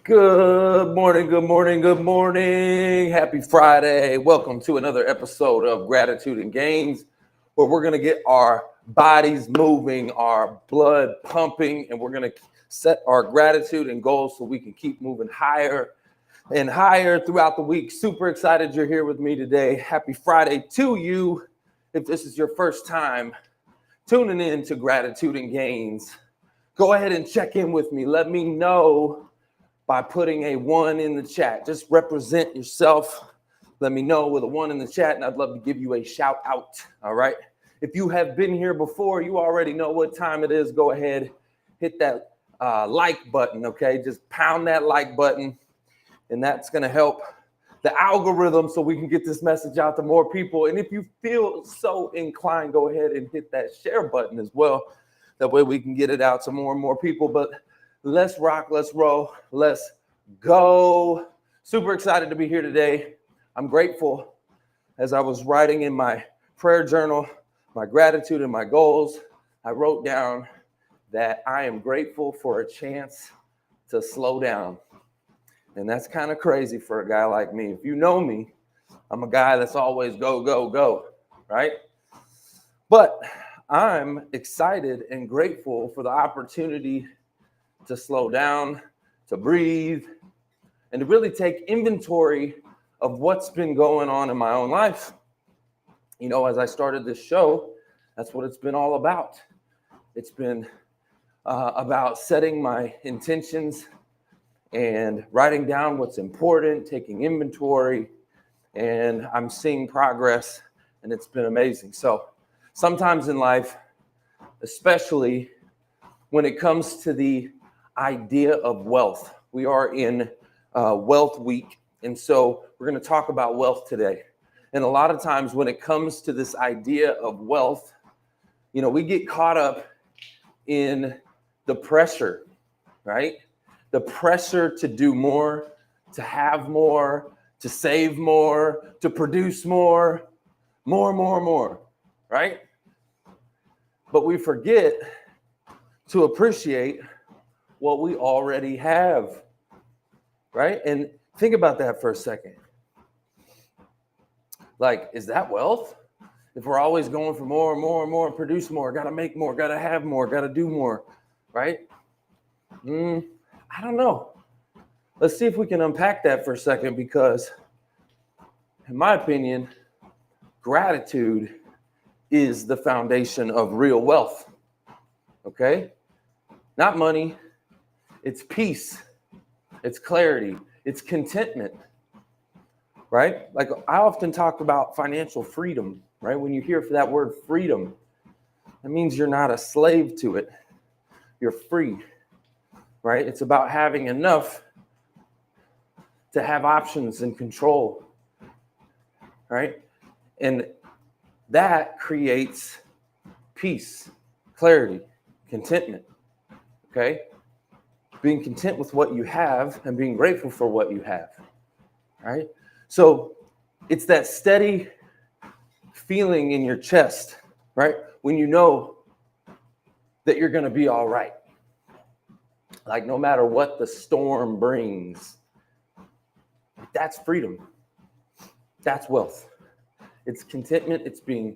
Good morning, good morning, good morning. Happy Friday. Welcome to another episode of Gratitude and Gains, where we're going to get our bodies moving, our blood pumping, and we're going to set our gratitude and goals so we can keep moving higher and higher throughout the week. Super excited you're here with me today. Happy Friday to you. If this is your first time tuning in to Gratitude and Gains, go ahead and check in with me. Let me know by putting a 1 in the chat. Just represent yourself. Let me know with a 1 in the chat, and I'd love to give you a shout out. All right. If you have been here before, you already know what time it is. Go ahead, hit that like button. Okay. Just pound that like button, and that's going to help the algorithm so we can get this message out to more people. And if you feel so inclined, go ahead and hit that share button as well. That way we can get it out to more and more people. But let's rock, let's roll, let's go. Super excited to be here today. I'm grateful. As I was writing in my prayer journal, my gratitude and my goals, I wrote down that I am grateful for a chance to slow down. And that's kind of crazy for a guy like me. If you know me, I'm a guy that's always go, go, go, right? But I'm excited and grateful for the opportunity to slow down, to breathe, and to really take inventory of what's been going on in my own life. You know, as I started this show, that's what it's been all about. It's been about setting my intentions and writing down what's important, taking inventory, and I'm seeing progress, and it's been amazing. So sometimes in life, especially when it comes to the idea of wealth. We are in Wealth Week, and so we're going to talk about wealth today. And a lot of times when it comes to this idea of wealth, you know, we get caught up in the pressure, right? The pressure to do more, to have more, to save more, to produce more, right? But we forget to appreciate what we already have, right? And think about that for a second. Like, is that wealth? If we're always going for more and more and more, produce more, got to make more, got to have more, got to do more, right? I don't know. Let's see if we can unpack that for a second, because in my opinion, gratitude is the foundation of real wealth, okay? Not money. It's peace, it's clarity, it's contentment, right? Like I often talk about financial freedom, right? When you hear that word freedom, that means you're not a slave to it. You're free, right? It's about having enough to have options and control, right? And that creates peace, clarity, contentment, okay? Being content with what you have and being grateful for what you have, right? So it's that steady feeling in your chest, right? When you know that you're going to be all right. Like no matter what the storm brings, that's freedom. That's wealth. It's contentment. It's being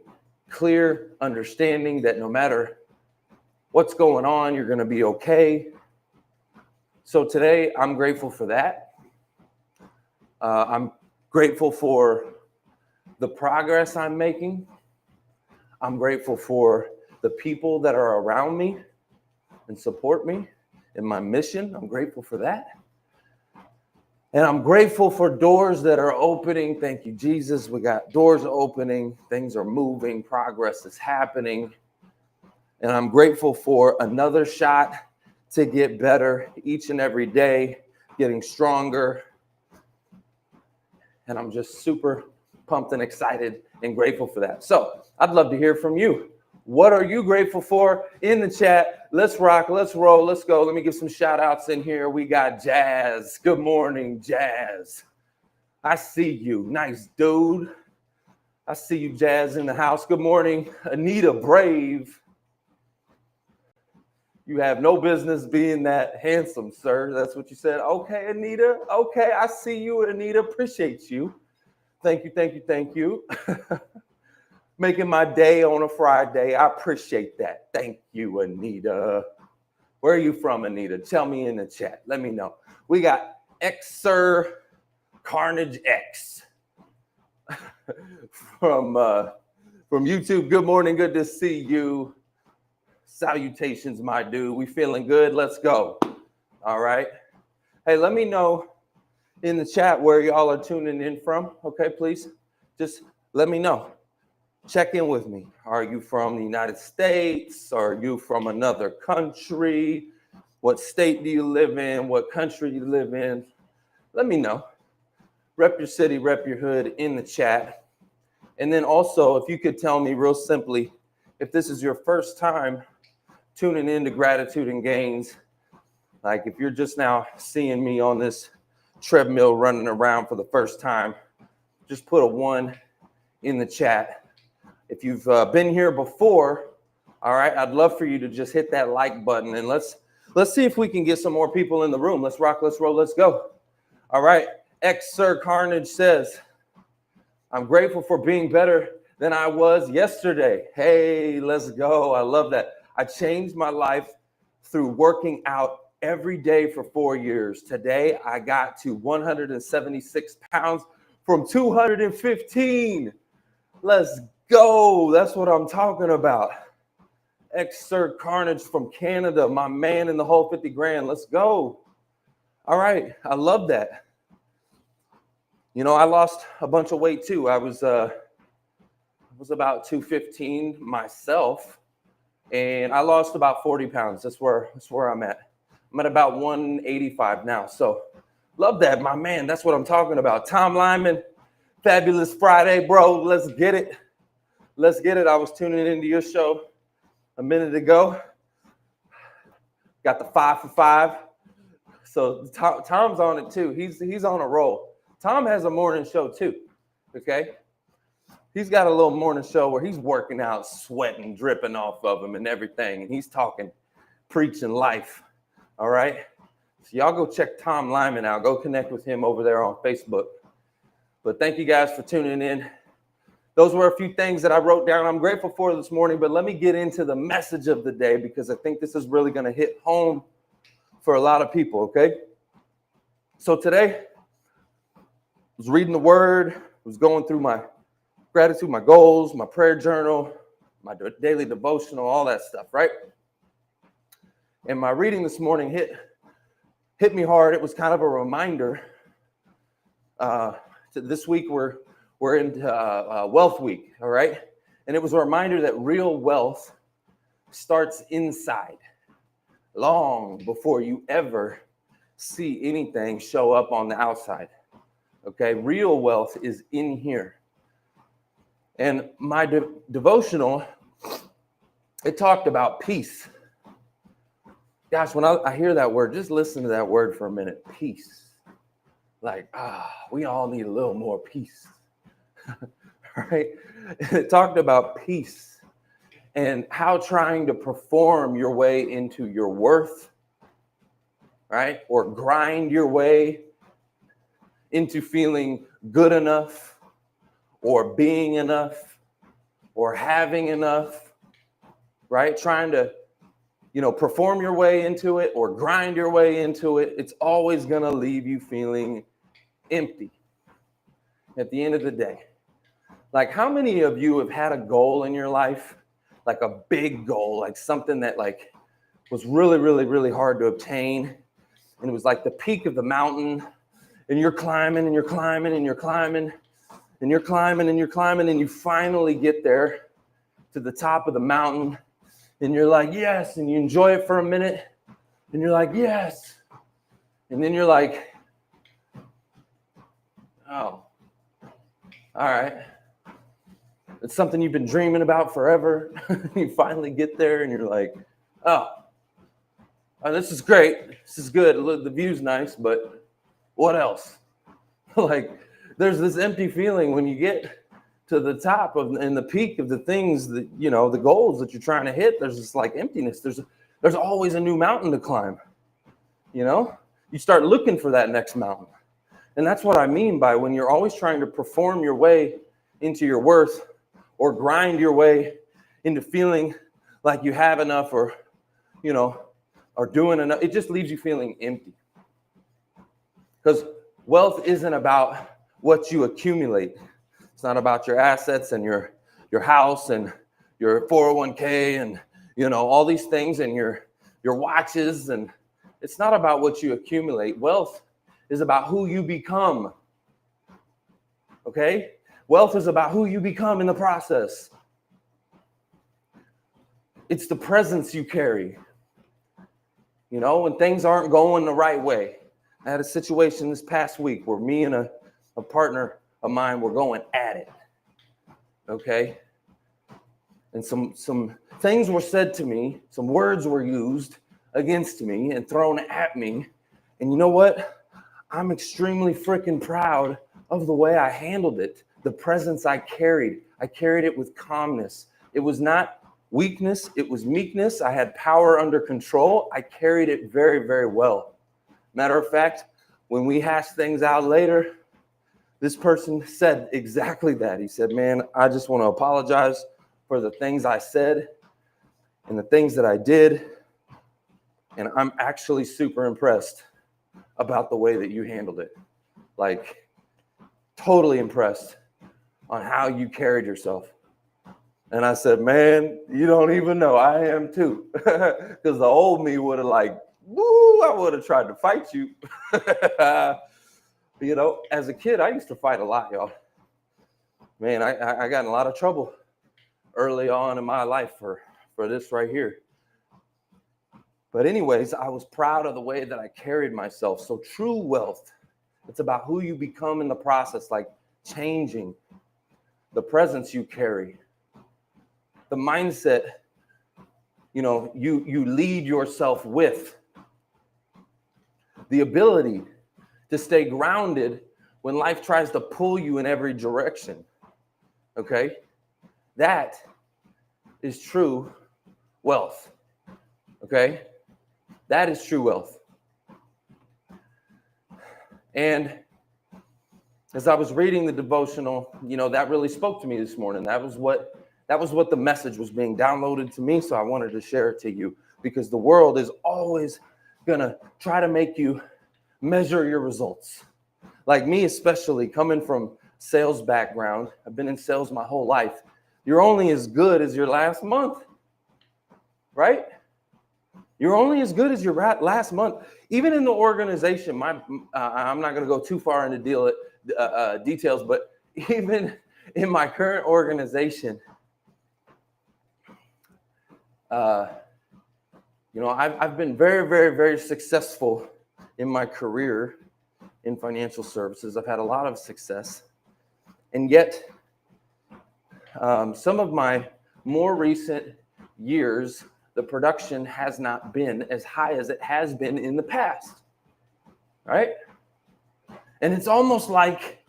clear, understanding that no matter what's going on, you're going to be okay. So today, I'm grateful for that. I'm grateful for the progress I'm making. I'm grateful for the people that are around me and support me in my mission. I'm grateful for that. And I'm grateful for doors that are opening. Thank you, Jesus. We got doors opening. Things are moving. Progress is happening. And I'm grateful for another shot to get better each and every day, getting stronger. And I'm just super pumped and excited and grateful for that. So I'd love to hear from you. What are you grateful for in the chat? Let's rock, let's roll, let's go. Let me give some shout outs in here. We got Jazz. Good morning, Jazz. I see you. Nice dude. I see you, Jazz, in the house. Good morning, Anita Brave. You have no business being that handsome, sir. That's what you said. Okay, Anita. Okay, I see you, Anita. Appreciate you. Thank you, thank you, thank you. Making my day on a Friday. I appreciate that. Thank you, Anita. Where are you from, Anita? Tell me in the chat. Let me know. We got Xer Carnage X from YouTube. Good morning. Good to see you. Salutations, my dude. We feeling good? Let's go. All right. Hey, let me know in the chat where y'all are tuning in from. Okay, please. Just let me know. Check in with me. Are you from the United States? Are you from another country? What state do you live in? What country do you live in? Let me know. Rep your city, rep your hood in the chat. And then also, if you could tell me real simply, if this is your first time tuning into Gratitude and Gains, like if you're just now seeing me on this treadmill running around for the first time, just put a 1 in the chat. If you've been here before, all right, I'd love for you to just hit that like button and let's see if we can get some more people in the room. Let's rock, let's roll, let's go. All right, Xer Carnage says, I'm grateful for being better than I was yesterday. Hey, let's go. I love that. I changed my life through working out every day for 4 years. Today, I got to 176 pounds from 215. Let's go. That's what I'm talking about. Xer Carnage from Canada, my man in the whole 50 grand. Let's go. All right. I love that. You know, I lost a bunch of weight too. I was about 215 myself, and I lost about 40 pounds. That's where I'm at. I'm at about 185 now. So love that, my man. That's what I'm talking about. Tom Lyman, fabulous Friday, bro. Let's get it. Let's get it. I was tuning into your show a minute ago. Got the 5 for 5. So Tom's on it too. He's on a roll. Tom has a morning show too. Okay. He's got a little morning show where he's working out, sweating, dripping off of him and everything. And he's talking, preaching life. All right. So y'all go check Tom Lyman out. Go connect with him over there on Facebook. But thank you guys for tuning in. Those were a few things that I wrote down I'm grateful for this morning, but let me get into the message of the day because I think this is really going to hit home for a lot of people, okay? So today, I was reading the word, was going through my gratitude, my goals, my prayer journal, my daily devotional, all that stuff, right? And my reading this morning hit me hard. It was kind of a reminder. This week we're in Wealth Week, all right? And it was a reminder that real wealth starts inside, long before you ever see anything show up on the outside, okay? Real wealth is in here. And my devotional, it talked about peace. Gosh, when I hear that word, just listen to that word for a minute, peace. Like, we all need a little more peace. Right? It talked about peace and how trying to perform your way into your worth, right? Or grind your way into feeling good enough or being enough or having enough, right? Trying to, perform your way into it or grind your way into it. It's always going to leave you feeling empty at the end of the day. Like, how many of you have had a goal in your life, like a big goal, like something that like was really, really, really hard to obtain? And it was like the peak of the mountain, and you're climbing and you're climbing and you're climbing and you're climbing and you're climbing, and you finally get there to the top of the mountain, and you're like, yes, and you enjoy it for a minute, and you're like, yes. And then you're like, oh, all right. It's something you've been dreaming about forever. You finally get there and you're like, oh, this is great. This is good. The view's nice, but what else? Like, there's this empty feeling when you get to the top of and the peak of the things that, the goals that you're trying to hit. There's this like emptiness. There's always a new mountain to climb. You know, you start looking for that next mountain. And that's what I mean by when you're always trying to perform your way into your worth or grind your way into feeling like you have enough or, you know, are doing enough. It just leaves you feeling empty. Because wealth isn't about what you accumulate. It's not about your assets and your house and your 401k and, you know, all these things and your watches. And it's not about what you accumulate. Wealth is about who you become. Okay? Wealth is about who you become in the process. It's the presence you carry. You know, when things aren't going the right way. I had a situation this past week where me and a partner of mine were going at it. Okay? And some things were said to me, some words were used against me and thrown at me. And you know what? I'm extremely freaking proud of the way I handled it. The presence I carried it with calmness. It was not weakness, it was meekness. I had power under control. I carried it very, very well. Matter of fact, when we hashed things out later, this person said exactly that. He said, man, I just want to apologize for the things I said and the things that I did. And I'm actually super impressed about the way that you handled it. Like, totally impressed on how you carried yourself. And I said, man, you don't even know. I am too. Because the old me would have woo, I would have tried to fight you. You know, as a kid, I used to fight a lot, y'all. Man, I got in a lot of trouble early on in my life for this right here. But anyways, I was proud of the way that I carried myself. So true wealth, it's about who you become in the process, like changing the presence you carry, the mindset, you know, you lead yourself with, the ability to stay grounded when life tries to pull you in every direction. Okay? That is true wealth. Okay? That is true wealth. And as I was reading the devotional, you know, that really spoke to me this morning. That was what the message was being downloaded to me. So I wanted to share it to you because the world is always going to try to make you measure your results. Like me, especially coming from sales background. I've been in sales my whole life. You're only as good as your last month, right? You're only as good as your last month. Even in the organization, I'm not going to go too far into details, but even in my current organization, you know, I've been very, very, very successful in my career in financial services. I've had a lot of success. And yet, some of my more recent years, the production has not been as high as it has been in the past, right? And it's almost like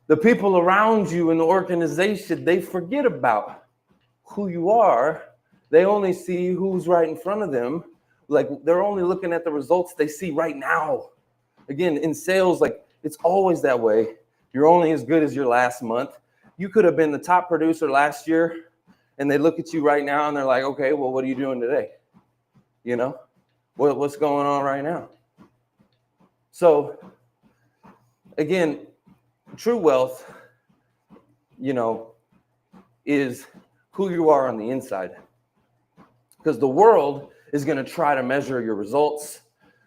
the people around you in the organization, they forget about who you are. They only see who's right in front of them. Like, they're only looking at the results they see right now. Again, in sales, like, it's always that way. You're only as good as your last month. You could have been the top producer last year, and they look at you right now, and they're like, okay, well, what are you doing today? You know, what's going on right now? So, again, true wealth, you know, is who you are on the inside. Because the world is going to try to measure your results,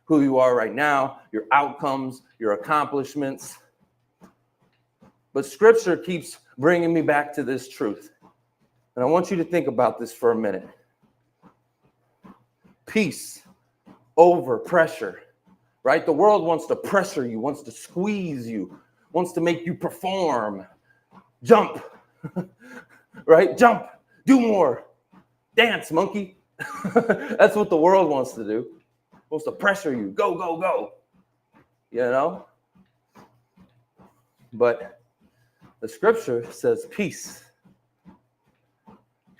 who you are right now, your outcomes, your accomplishments. But Scripture keeps bringing me back to this truth. And I want you to think about this for a minute. Peace over pressure, right? The world wants to pressure you, wants to squeeze you, wants to make you perform. Jump, right? Jump, do more, dance, monkey. That's what the world wants to do. Wants to pressure you. Go, go, go. You know? But the Scripture says peace.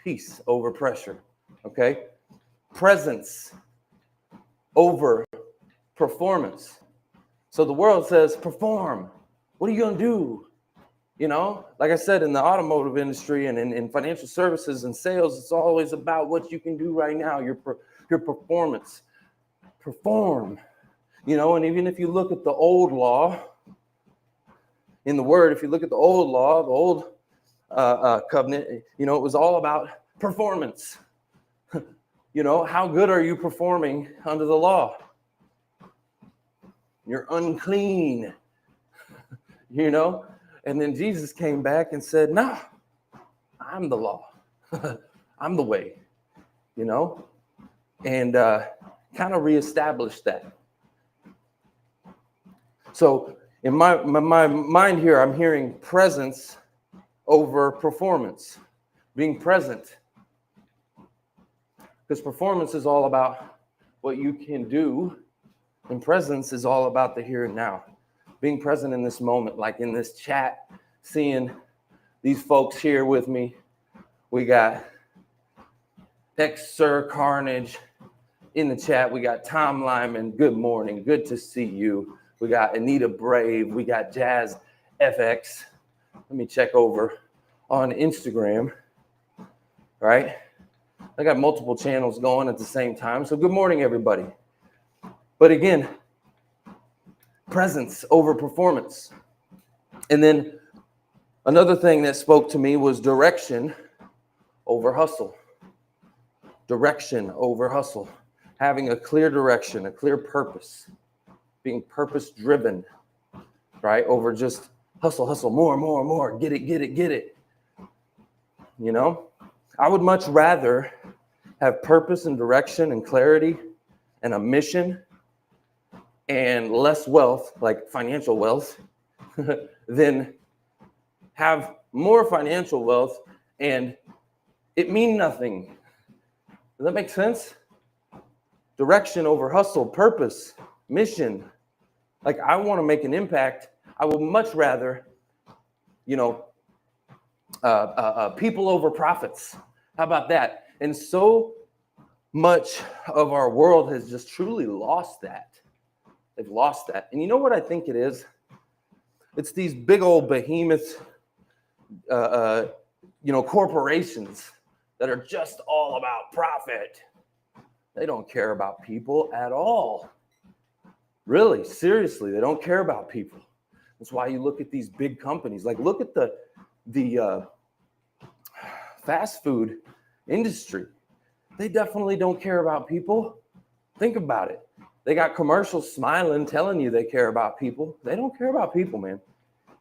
Peace over pressure. Okay? presence over performance. So the world says, perform. What are you going to do? You know, like I said, in the automotive industry and in financial services and sales, it's always about what you can do right now, your performance. Perform. You know, and even if you look at the old law in the word, if you look at the old law, the old covenant, you know, it was all about performance. You know, how good are you performing under the law? You're unclean, you know? And then Jesus came back and said, nah, I'm the law. I'm the way, you know? And kind of reestablished that. So in my mind here, I'm hearing presence over performance, being present. Because performance is all about what you can do, and presence is all about the here and now. Being present in this moment, like in this chat, seeing these folks here with me. We got Sir Carnage in the chat. We got Tom Lyman. Good morning. Good to see you. We got Anita Brave. We got Jazz FX. Let me check over on Instagram. Right? I got multiple channels going at the same time. So good morning, everybody. But again, presence over performance. And then another thing that spoke to me was direction over hustle. Direction over hustle. Having a clear direction, a clear purpose. Being purpose driven, right? Over just hustle, more. Get it. You know? I would much rather have purpose and direction and clarity and a mission and less wealth, like financial wealth, than have more financial wealth and it mean nothing. Does that make sense? Direction over hustle, purpose, mission. Like I want to make an impact. I would much rather, you know, people over profits. How about that? And so much of our world has just truly lost that. They've lost that. And you know what I think it is? It's these big old behemoth, corporations that are just all about profit. They don't care about people at all. Really, seriously, they don't care about people. That's why you look at these big companies. Like, look at the fast food industry. They definitely don't care about people. Think about it. They got commercials smiling, telling you they care about people. They don't care about people, man.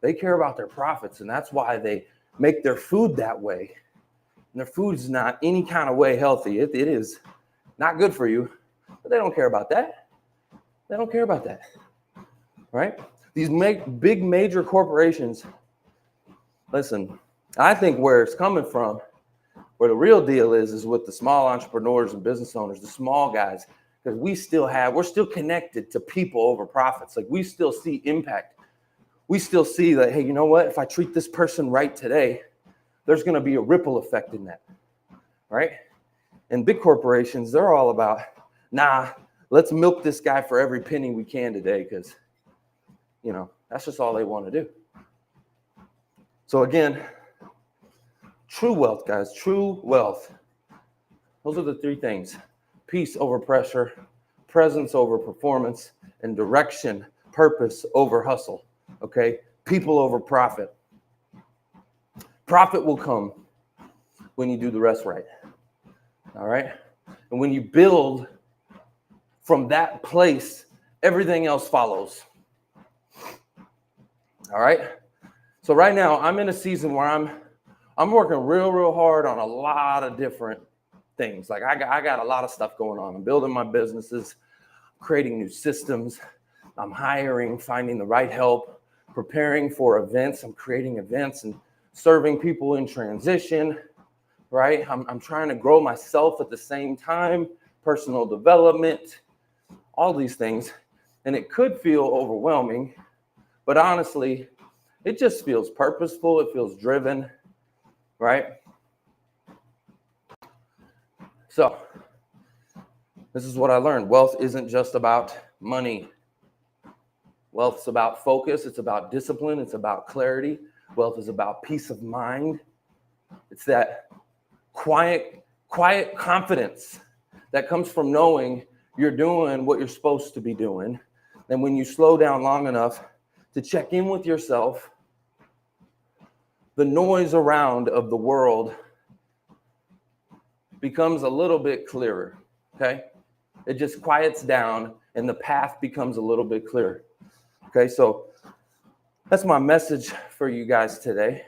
They care about their profits, and that's why they make their food that way. And their food is not any kind of way healthy. It is not good for you, but they don't care about that. They don't care about that, right? These big major corporations, listen, I think where it's coming from, where the real deal is with the small entrepreneurs and business owners, the small guys, because we're still connected to people over profits. Like we still see impact. We still see that, hey, you know what? If I treat this person right today, there's going to be a ripple effect in that, right? And big corporations, they're all about, nah, let's milk this guy for every penny we can today because, you know, that's just all they want to do. So again, true wealth, guys, true wealth. Those are the three things. Peace over pressure, presence over performance, and direction, purpose over hustle, okay? People over profit. Profit will come when you do the rest right, all right? And when you build from that place, everything else follows, all right? So right now, I'm in a season where I'm working real hard on a lot of different things. Like I got a lot of stuff going on. I'm building my businesses, creating new systems. I'm hiring, finding the right help, preparing for events. I'm creating events and serving people in transition, right? I'm trying to grow myself at the same time, personal development, all these things. And it could feel overwhelming, but honestly, it just feels purposeful. It feels driven, right? So This is what I learned. Wealth isn't just about money. Wealth is about focus. It's about discipline. It's about clarity. Wealth is about peace of mind. It's that quiet confidence that comes from knowing you're doing what you're supposed to be doing. And when you slow down long enough to check in with yourself, the noise around of the world becomes a little bit clearer, okay? It just quiets down and the path becomes a little bit clearer. Okay, so that's my message for you guys today.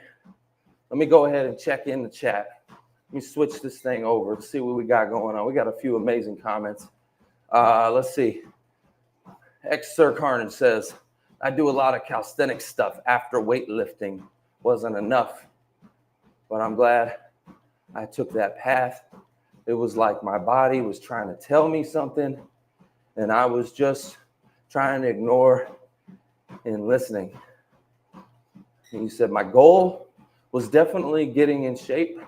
Let me go ahead and check in the chat. Let me switch this thing over to see what we got going on. We got a few amazing comments. Let's see. Sir Carnage says, I do a lot of calisthenics stuff after weightlifting. Wasn't enough, but I'm glad I took that path. It was like my body was trying to tell me something, and I was just trying to ignore and listening. And you said, my goal was definitely getting in shape,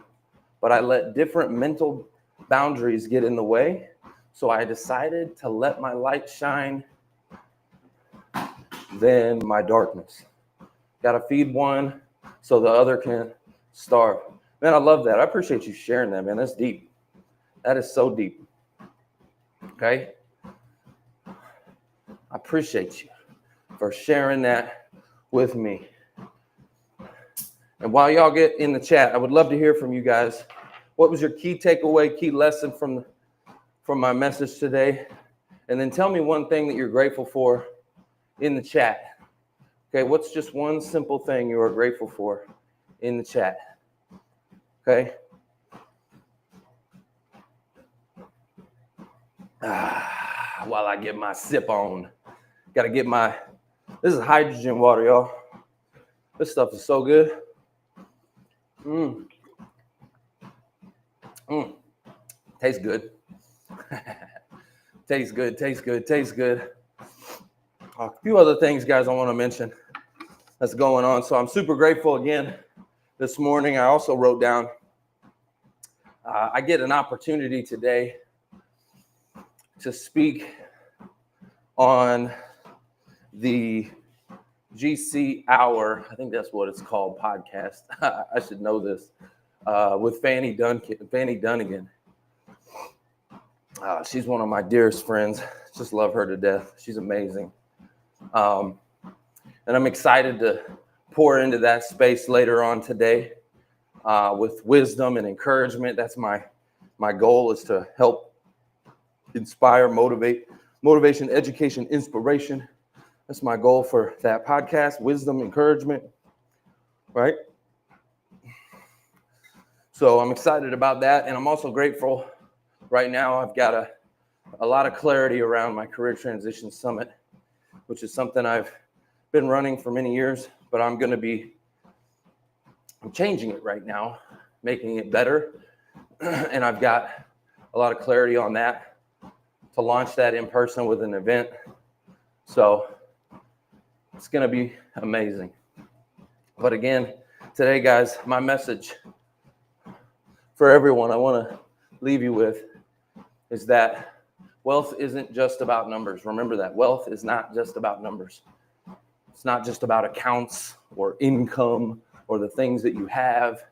but I let different mental boundaries get in the way. So I decided to let my light shine than my darkness. Got to feed one so the other can starve. Man, I love that. I appreciate you sharing that, man. That's deep. That is so deep. Okay? I appreciate you for sharing that with me. And while y'all get in the chat, I would love to hear from you guys. What was your key takeaway, key lesson from my message today? And then tell me one thing that you're grateful for in the chat. Okay, what's just one simple thing you are grateful for in the chat? Okay. While I get my sip on, got to get my, this is hydrogen water, y'all. This stuff is so good. Tastes good. Tastes good, tastes good, tastes good. A few other things, guys, I want to mention that's going on. So I'm super grateful again this morning. I also wrote down, I get an opportunity today to speak on the GC Hour, I think that's what it's called, podcast. I should know this, with Fanny Dunnigan. She's one of my dearest friends. Just love her to death. She's amazing. And I'm excited to pour into that space later on today with wisdom and encouragement. That's my goal, is to help inspire, motivation, education, inspiration. That's my goal for that podcast, wisdom, encouragement, right? So I'm excited about that. And I'm also grateful right now. I've got a lot of clarity around my Career Transition Summit, which is something I've been running for many years, but I'm changing it right now, making it better. And I've got a lot of clarity on that to launch that in person with an event. So it's going to be amazing. But again, today, guys, my message for everyone I want to leave you with is that wealth isn't just about numbers. Remember that. Wealth is not just about numbers. It's not just about accounts or income or the things that you have.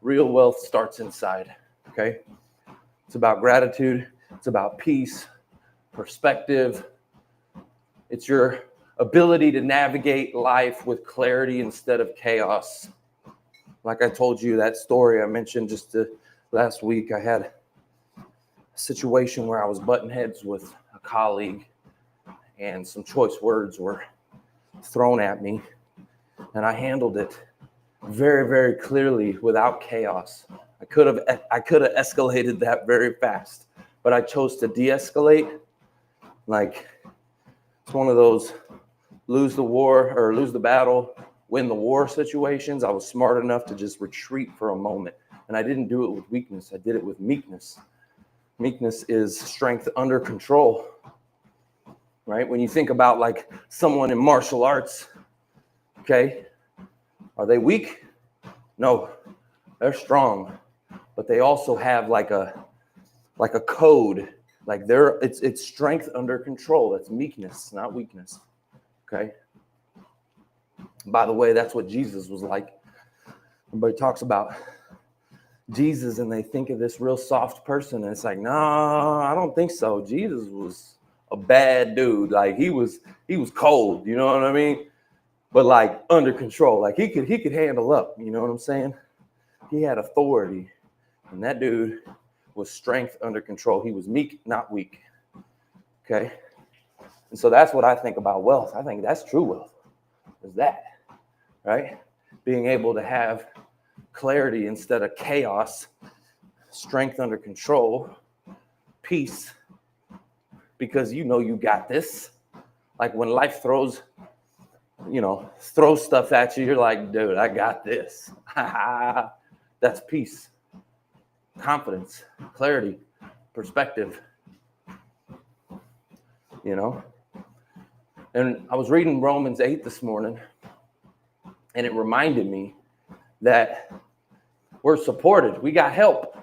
Real wealth starts inside, okay? It's about gratitude. It's about peace, perspective. It's your ability to navigate life with clarity instead of chaos. Like I told you, that story I mentioned just last week, I had a situation where I was butting heads with a colleague and some choice words were thrown at me, and I handled it very, very clearly without chaos. I could have escalated that very fast, but I chose to de-escalate. Like, it's one of those lose the war or lose the battle, win the war situations. I was smart enough to just retreat for a moment, and I didn't do it with weakness. I did it with meekness. Meekness is strength under control, right? When you think about like someone in martial arts, okay, are they weak? No, they're strong, but they also have like a code Like it's strength under control. That's meekness, not weakness. Okay. By the way, that's what Jesus was like. Everybody talks about Jesus and they think of this real soft person. And it's like, no, I don't think so. Jesus was a bad dude. Like he was cold, you know what I mean? But like under control. Like he could handle up, you know what I'm saying? He had authority. And that dude was strength under control. He was meek, not weak. Okay. And so that's what I think about wealth. I think that's true wealth. Is that, right? Being able to have clarity instead of chaos, strength under control, peace, because you know you got this. Like when life throws stuff at you, you're like, dude, I got this. That's peace, confidence, clarity, perspective. And I was reading Romans 8 this morning, and it reminded me that we're supported. We got help.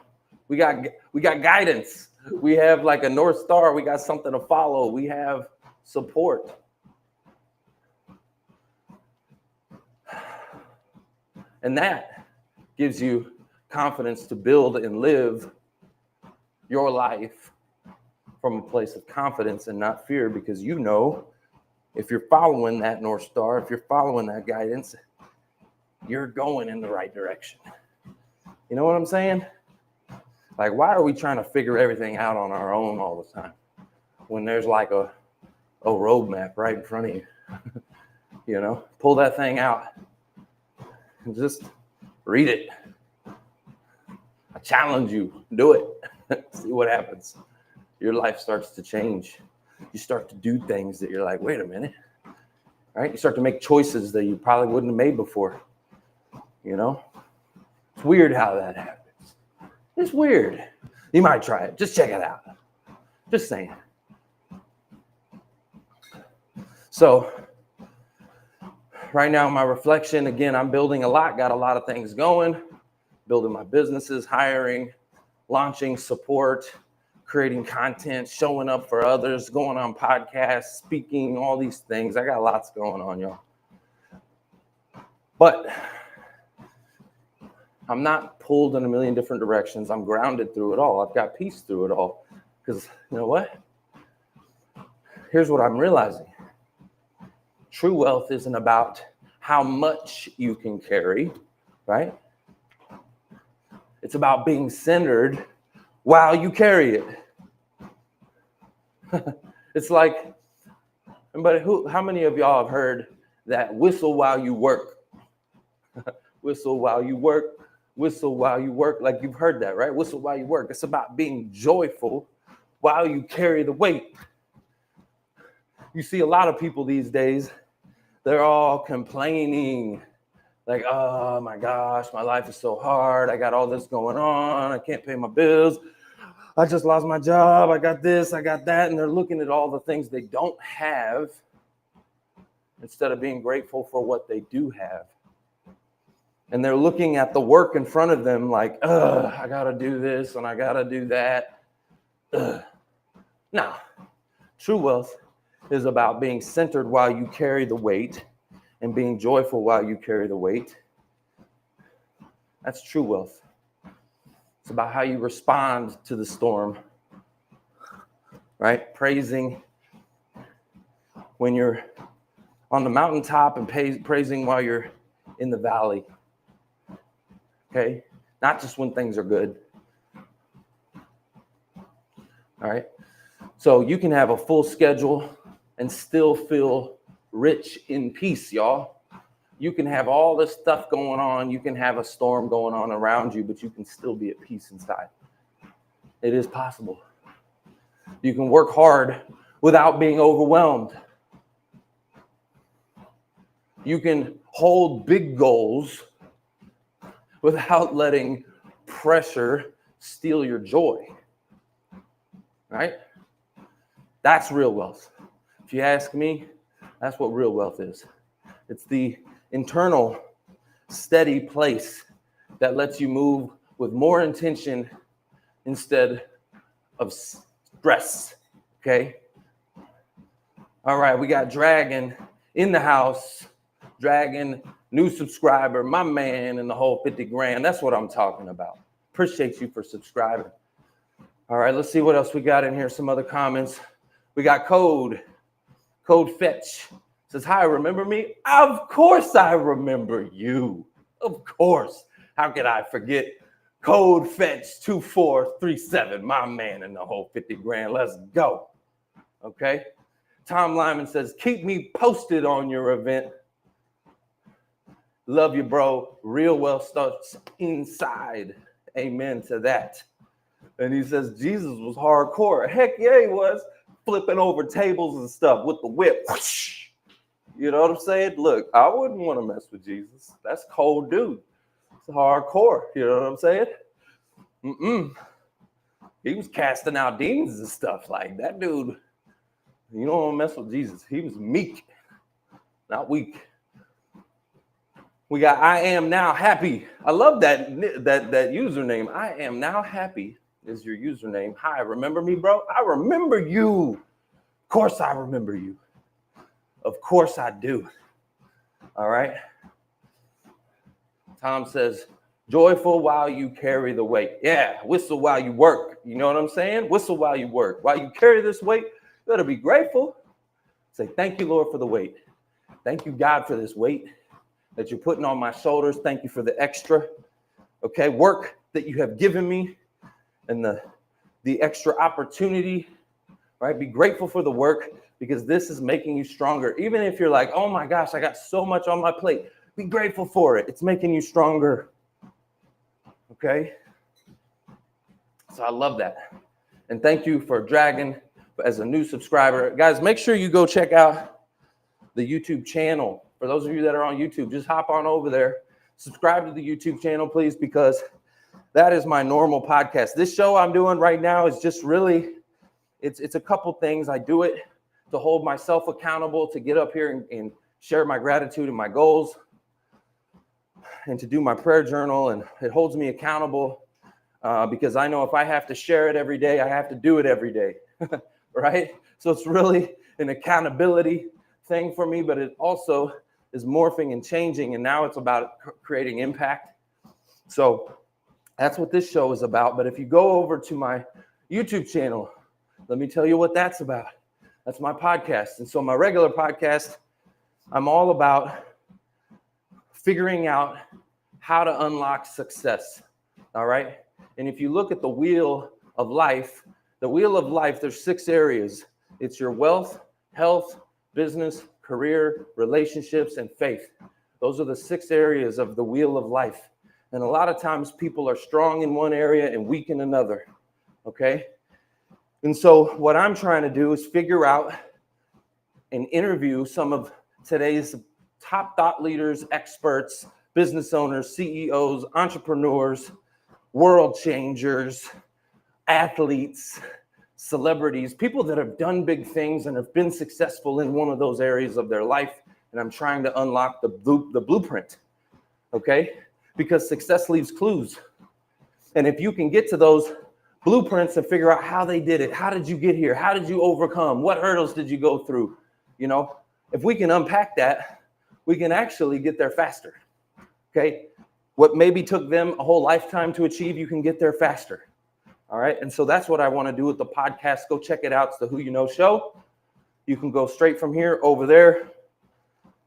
We got guidance. We have like a North Star. We got something to follow. We have support. And that gives you confidence to build and live your life from a place of confidence and not fear, because you know if you're following that North Star, if you're following that guidance, you're going in the right direction. You know what I'm saying? Like, why are we trying to figure everything out on our own all the time when there's like a roadmap right in front of you? Pull that thing out and just read it. I challenge you, do it. See what happens. Your life starts to change. You start to do things that you're like, wait a minute, right? You start to make choices that you probably wouldn't have made before. It's weird how that happens. It's weird. You might try it. Just check it out. Just saying. So right now, my reflection, again, I'm building a lot, got a lot of things going, building my businesses, hiring, launching, support, creating content, showing up for others, going on podcasts, speaking, all these things. I got lots going on, y'all. But I'm not pulled in a million different directions. I'm grounded through it all. I've got peace through it all. Because you know what? Here's what I'm realizing. True wealth isn't about how much you can carry, right? It's about being centered while you carry it. It's like, but how many of y'all have heard that whistle while you work? Whistle while you work, whistle while you work. Like you've heard that, right? Whistle while you work. It's about being joyful while you carry the weight. You see a lot of people these days, they're all complaining. Like, oh my gosh, my life is so hard. I got all this going on. I can't pay my bills. I just lost my job. I got this, I got that. And they're looking at all the things they don't have instead of being grateful for what they do have. And they're looking at the work in front of them like, I got to do this and I got to do that. No, true wealth is about being centered while you carry the weight and being joyful while you carry the weight. That's true wealth. It's about how you respond to the storm, right? Praising when you're on the mountaintop and praising while you're in the valley. Okay? Not just when things are good. All right? So you can have a full schedule and still feel rich in peace, y'all. You can have all this stuff going on. You can have a storm going on around you, but you can still be at peace inside. It is possible. You can work hard without being overwhelmed. You can hold big goals without letting pressure steal your joy. Right? That's real wealth. If you ask me, that's what real wealth is. It's the internal, steady place that lets you move with more intention instead of express. Okay. All right, we got Dragon in the house. Dragon, new subscriber, my man, and the whole 50 grand. That's what I'm talking about. Appreciate you for subscribing. All right, let's see what else we got in here. Some other comments. We got Code Fetch. Says, hi, remember me? Of course I remember you. Of course. How could I forget? Code Fetch 2437, my man, and the whole 50 grand. Let's go. Okay. Tom Lyman says, keep me posted on your event. Love you, bro. Real wealth starts inside. Amen to that. And he says, Jesus was hardcore. Heck yeah, he was. Flipping over tables and stuff with the whip. You know what I'm saying? Look, I wouldn't want to mess with Jesus. That's cold dude. It's hardcore. You know what I'm saying? He was casting out demons and stuff. Like that dude, you don't want to mess with Jesus. He was meek, not weak. We got I am now happy. I love that username. I am now happy is your username. Hi, remember me, bro? I remember you. Of course I remember you. Of course I do. All right. Tom says, joyful while you carry the weight. Yeah, whistle while you work. You know what I'm saying? Whistle while you work. While you carry this weight, you better be grateful. Say, thank you, Lord, for the weight. Thank you, God, for this weight that you're putting on my shoulders. Thank you for the extra, okay, work that you have given me and the extra opportunity, right? Be grateful for the work because this is making you stronger. Even if you're like, oh my gosh, I got so much on my plate. Be grateful for it. It's making you stronger, okay? So I love that. And thank you for Dragon as a new subscriber. Guys, make sure you go check out the YouTube channel. For those of you that are on YouTube, just hop on over there. Subscribe to the YouTube channel, please, because that is my normal podcast. This show I'm doing right now is just really, it's a couple things. I do it to hold myself accountable, to get up here and share my gratitude and my goals, and to do my prayer journal. And it holds me accountable because I know if I have to share it every day, I have to do it every day, right? So it's really an accountability thing for me, but it also is morphing and changing, and now it's about creating impact. So that's what this show is about. But if you go over to my YouTube channel, let me tell you what that's about. That's my podcast. And so my regular podcast, I'm all about figuring out how to unlock success, all right? And if you look at the wheel of life, there's 6 areas. It's your wealth, health, business, career, relationships, and faith. Those are the 6 areas of the wheel of life. And a lot of times people are strong in one area and weak in another, okay? And so what I'm trying to do is figure out and interview some of today's top thought leaders, experts, business owners, CEOs, entrepreneurs, world changers, athletes, celebrities, people that have done big things and have been successful in one of those areas of their life. And I'm trying to unlock the blueprint, okay? Because success leaves clues. And if you can get to those blueprints and figure out how they did it, how did you get here? How did you overcome? What hurdles did you go through? You know, if we can unpack that, we can actually get there faster, okay? What maybe took them a whole lifetime to achieve, you can get there faster. All right. And so that's what I want to do with the podcast. Go check it out. It's the Who You Know Show. You can go straight from here over there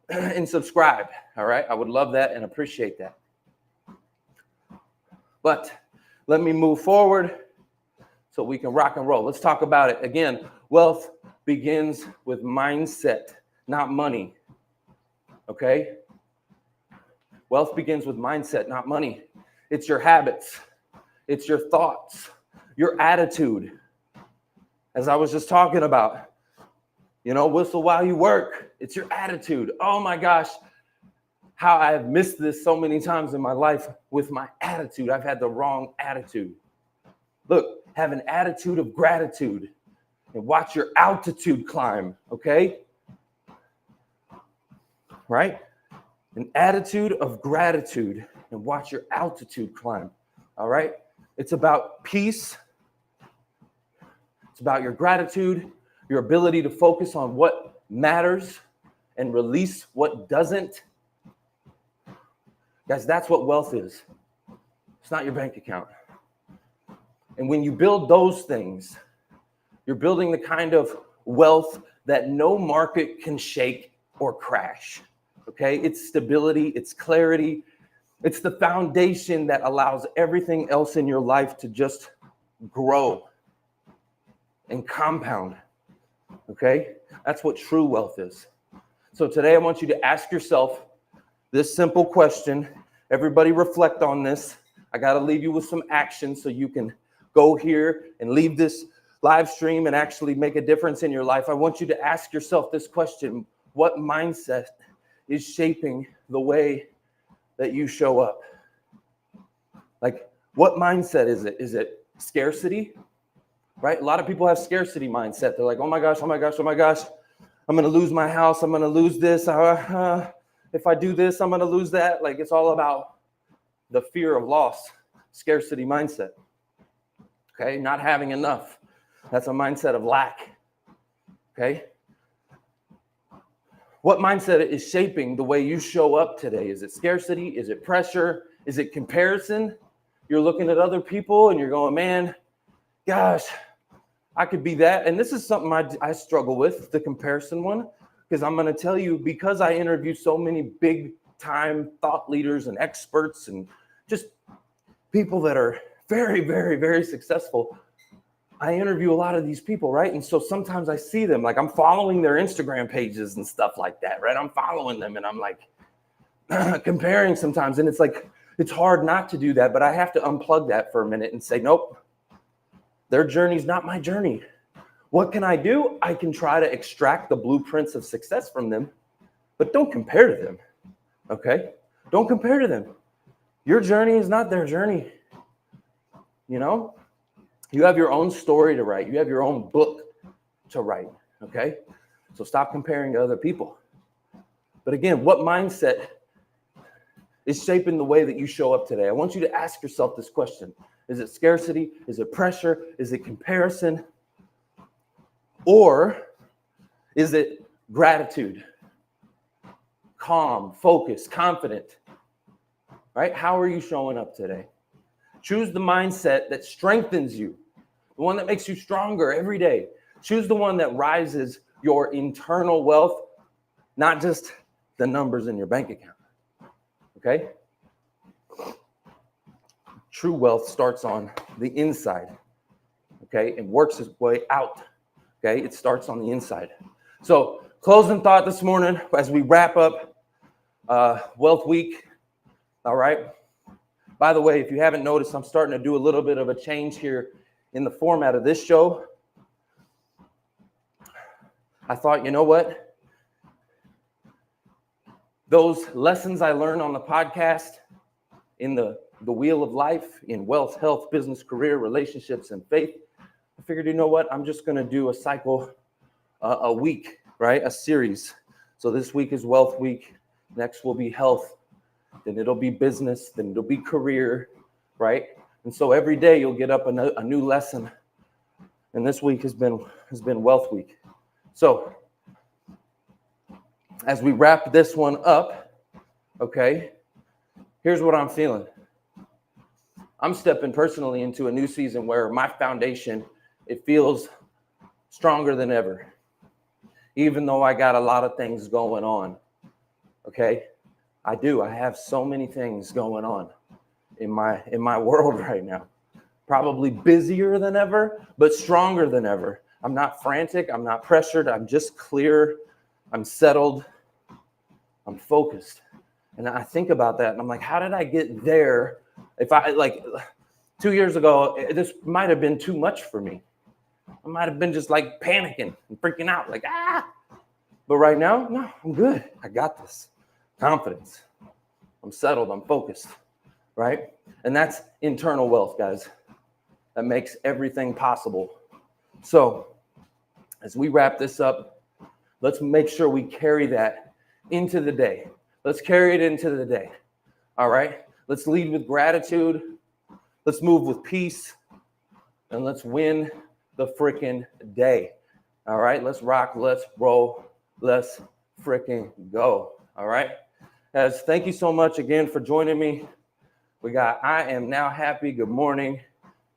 and subscribe. All right. I would love that and appreciate that. But let me move forward so we can rock and roll. Let's talk about it. Again, wealth begins with mindset, not money. Okay. Wealth begins with mindset, not money. It's your habits. It's your thoughts. Your attitude, as I was just talking about, you know, whistle while you work. It's your attitude. Oh my gosh, how I have missed this so many times in my life with my attitude. I've had the wrong attitude. Look, have an attitude of gratitude and watch your altitude climb, okay? Right? An attitude of gratitude and watch your altitude climb, all right? It's about peace. It's about your gratitude, your ability to focus on what matters and release what doesn't. Guys, that's what wealth is. It's not your bank account. And when you build those things, you're building the kind of wealth that no market can shake or crash. Okay? It's stability, it's clarity, it's the foundation that allows everything else in your life to just grow and compound. Okay? That's what true wealth is. So today I want you to ask yourself this simple question. Everybody reflect on this. I got to leave you with some action so you can go here and leave this live stream and actually make a difference in your life. I want you to ask yourself this question. What mindset is shaping the way that you show up? Like, what mindset is it? Is it scarcity? Right? A lot of people have scarcity mindset. They're like, oh my gosh, I'm going to lose my house. I'm going to lose this. If I do this, I'm going to lose that. Like, it's all about the fear of loss, scarcity mindset. Okay? Not having enough. That's a mindset of lack. Okay? What mindset is shaping the way you show up today? Is it scarcity? Is it pressure? Is it comparison? You're looking at other people and you're going, man, gosh, I could be that. And this is something I struggle with, the comparison one, because I'm going to tell you, because I interview so many big time thought leaders and experts and just people that are very, very, very successful. I interview a lot of these people, right? And so sometimes I see them, like I'm following their Instagram pages and stuff like that, right? I'm following them and I'm like comparing sometimes. And it's like, it's hard not to do that, but I have to unplug that for a minute and say, nope, their journey's not my journey. What can I do? I can try to extract the blueprints of success from them, but don't compare to them, okay? Don't compare to them. Your journey is not their journey, you know? You have your own story to write. You have your own book to write, okay? So stop comparing to other people. But again, what mindset is shaping the way that you show up today? I want you to ask yourself this question. Is it scarcity? Is it pressure? Is it comparison? Or is it gratitude? Calm, focused, confident, right? How are you showing up today? Choose the mindset that strengthens you, the one that makes you stronger every day. Choose the one that rises your internal wealth, not just the numbers in your bank account, okay? True wealth starts on the inside, okay, and works its way out, okay? It starts on the inside. So closing thought this morning as we wrap up Wealth Week, all right? By the way, if you haven't noticed, I'm starting to do a little bit of a change here in the format of this show. I thought, you know what? Those lessons I learned on the podcast, in the wheel of life, in wealth, health, business, career, relationships, and faith, I figured, you know what? I'm just going to do a cycle a week, right? A series. So this week is Wealth Week. Next will be health. Then it'll be business, then it'll be career, right? And so every day you'll get up a new lesson. And this week has been Wealth Week. So as we wrap this one up, okay, here's what I'm feeling. I'm stepping personally into a new season where my foundation, it feels stronger than ever, even though I got a lot of things going on, okay? I do. I have so many things going on in my world right now. Probably busier than ever, but stronger than ever. I'm not frantic. I'm not pressured. I'm just clear. I'm settled. I'm focused. And I think about that and I'm like, how did I get there? If I, like 2 years ago, this might have been too much for me. I might have been just like panicking and freaking out, like, ah. But right now, no, I'm good. I got this. Confidence. I'm settled. I'm focused, right? And that's internal wealth, guys. That makes everything possible. So as we wrap this up, let's make sure we carry that into the day. Let's carry it into the day, all right? Let's lead with gratitude. Let's move with peace. And let's win the freaking day. All right, let's rock, let's roll, let's freaking go. All right, guys, thank you so much again for joining me. We got I Am Now Happy. Good morning.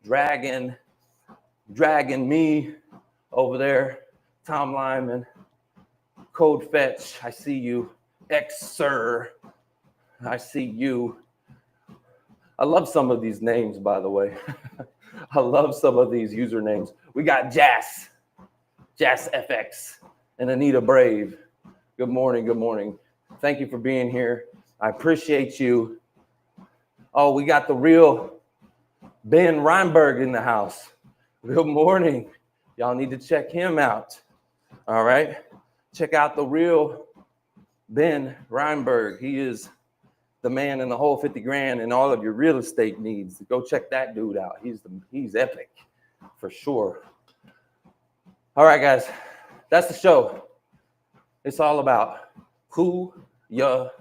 Dragon me over there. Tom Lyman. Code Fetch. I see you. X-Sir. I see you. I love some of these names, by the way. I love some of these usernames. We got Jas FX, and Anita Brave. Good morning, good morning. Thank you for being here. I appreciate you. Oh, we got the real Ben Reinberg in the house. Good morning. Y'all need to check him out. All right. Check out the real Ben Reinberg. He is the man in the whole 50 grand and all of your real estate needs. Go check that dude out. He's epic for sure. All right, guys. That's the show. It's all about who you